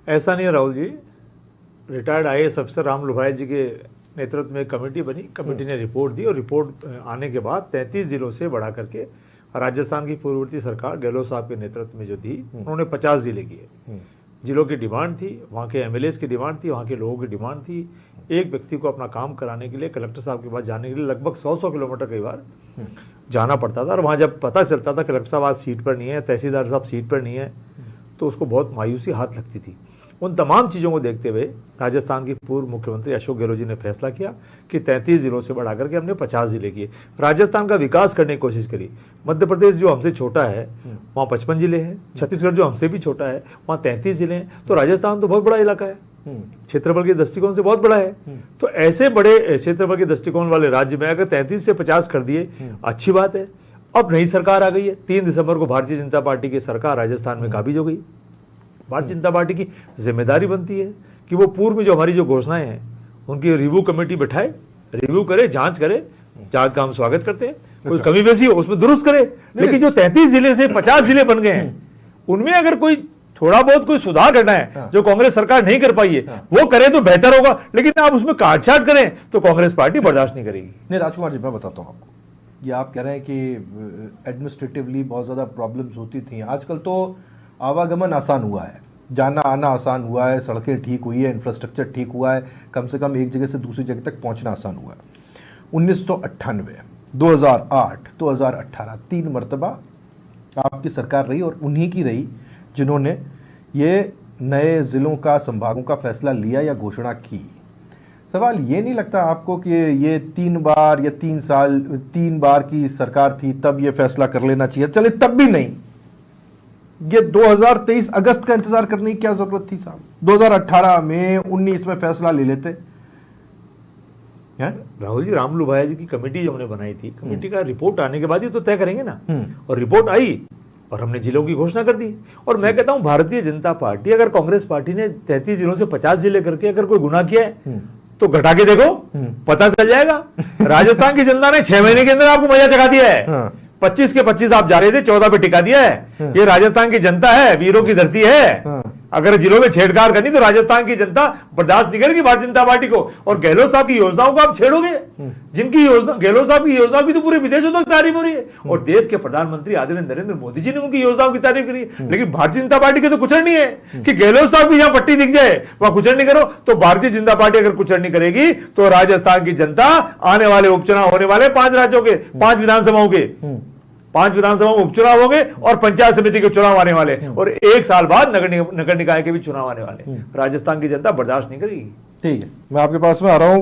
ऐसा नहीं है राहुल जी। रिटायर्ड आईएएस अफसर राम लोभाया जी के नेतृत्व में कमेटी बनी, कमेटी ने रिपोर्ट दी और रिपोर्ट आने के बाद 33 जिलों से बढ़ा करके राजस्थान की पूर्ववर्ती सरकार गहलोत साहब के नेतृत्व में जो थी, उन्होंने 50 जिले किए। जिलों की डिमांड थी, वहाँ के एमएलएस की डिमांड थी, वहाँ के लोगों की डिमांड थी। एक व्यक्ति को अपना काम कराने के लिए कलेक्टर साहब के पास जाने के लिए लगभग 100 किलोमीटर कई बार जाना पड़ता था। और वहाँ जब पता चलता था कलेक्टर साहब आज सीट पर नहीं है, तहसीलदार साहब सीट पर नहीं है, तो उसको बहुत मायूसी हाथ लगती थी। उन तमाम चीज़ों को देखते हुए राजस्थान की पूर्व मुख्यमंत्री अशोक गहलोत जी ने फैसला किया कि 33 जिलों से बढ़ा करके हमने 50 जिले किए, राजस्थान का विकास करने की कोशिश करी। मध्य प्रदेश जो हमसे छोटा है वहाँ 55 जिले हैं, छत्तीसगढ़ जो हमसे भी छोटा है वहाँ 33 जिले हैं, तो राजस्थान तो बहुत बड़ा इलाका है, क्षेत्रफल के दृष्टिकोण से बहुत बड़ा है। तो ऐसे बड़े क्षेत्रफल के दृष्टिकोण वाले राज्य में अगर 33 से 50 कर दिए, अच्छी बात है। अब नई सरकार आ गई है, 3 दिसंबर को भारतीय जनता पार्टी की सरकार राजस्थान में काबिज हो गई। भारतीय जनता पार्टी की जिम्मेदारी बनती है कि वो पूर्व में जो हमारी जो घोषणाएं हैं उनकी रिव्यू कमेटी बैठाए, रिव्यू करे, जांच करे। जांच का हम स्वागत करते हैं, कोई कमी बेसी हो उसमें दुरुस्त करे। लेकिन जो 33 जिले से 50 जिले बन गए हैं, उनमें अगर कोई थोड़ा बहुत कोई सुधार करना है जो कांग्रेस सरकार नहीं कर पाई है, वो करे तो बेहतर होगा। लेकिन आप उसमें काटछाट करें तो कांग्रेस पार्टी बर्दाश्त नहीं करेगी। नहीं राजकुमार जी, मैं बताता हूँ आपको, ये आप कह रहे हैं कि एडमिनिस्ट्रेटिवली बहुत ज़्यादा प्रॉब्लम्स होती थी। आजकल तो आवागमन आसान हुआ है, जाना आना आसान हुआ है, सड़कें ठीक हुई है, इंफ्रास्ट्रक्चर ठीक हुआ है, कम से कम एक जगह से दूसरी जगह तक पहुंचना आसान हुआ है। 1998, 2008, 2018 3 मरतबा आपकी सरकार रही और उन्हीं की रही जिन्होंने ये नए ज़िलों का, संभागों का फैसला लिया या घोषणा की। सवाल ये नहीं लगता आपको कि ये 3 बार या 3 साल 3 बार की सरकार थी तब ये फैसला कर लेना चाहिए? चले तब भी नहीं, ये 2023 अगस्त का इंतजार करने की क्या जरूरत थी साहब? 2018 में 19 में फैसला ले लेते। राहुल जी, राम लोभाया जी की कमेटी जो हमने बनाई थी, कमेटी का रिपोर्ट आने के बाद ही तो तय करेंगे ना। और रिपोर्ट आई और हमने जिलों की घोषणा कर दी। और मैं कहता हूं भारतीय जनता पार्टी, अगर कांग्रेस पार्टी ने 33 जिलों से 50 जिले करके अगर कोई गुनाह किया है तो घटा के देखो, पता चल जाएगा। राजस्थान की जनता ने 6 महीने के अंदर आपको मजा चखा दिया है। 25 के 25 आप जा रहे थे, 14 पे टिका दिया है। ये राजस्थान की जनता है, वीरों की धरती है। अगर जिलों में छेड़छाड़ करनी तो राजस्थान की जनता बर्दाश्त नहीं करेगी भारतीय जनता पार्टी को। और गहलोत साहब की योजनाओं को आप छेड़ोगे, जिनकी योजना, गहलोत साहब की योजनाओं की तो पूरे विदेशों तक तारीफ हो रही है। और देश के प्रधानमंत्री आदरणीय नरेंद्र मोदी जी ने उनकी योजनाओं की तारीफ करी है। लेकिन भारतीय जनता पार्टी के तो कुछ नहीं है कि गहलोत साहब की जहां पट्टी दिख जाए वहां कुछ नहीं करो। तो भारतीय जनता पार्टी अगर कुछ नहीं करेगी तो राजस्थान की जनता आने वाले उपचुनाव होने वाले 5 राज्यों के, 5 विधानसभाओं के, 5 विधानसभाओं में उपचुनाव होंगे और पंचायत समिति के चुनाव आने वाले और 1 साल बाद नगर निकाय के भी चुनाव आने वाले। राजस्थान की जनता बर्दाश्त नहीं करेगी। ठीक है, मैं आपके पास में आ रहा हूं।